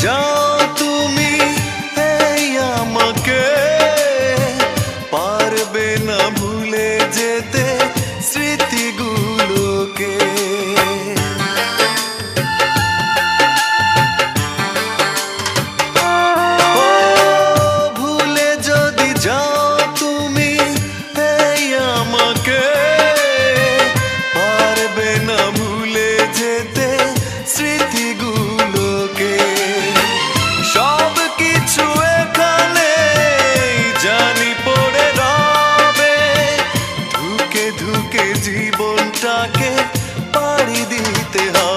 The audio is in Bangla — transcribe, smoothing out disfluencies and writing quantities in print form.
যাও তুমি এই আমাকে, পারবে না ভুলে যেতে স্মৃতিগুলোকে। ভুলে যদি যাও তুমি এই আমাকে, পারবে না ভুলে যেতে স্মৃতিগুলোকে। সব কিছু এখানে জানি পড়ে রবে, ধুকে ধুকে জীবনটাকে পাড়ি দিতে হবে।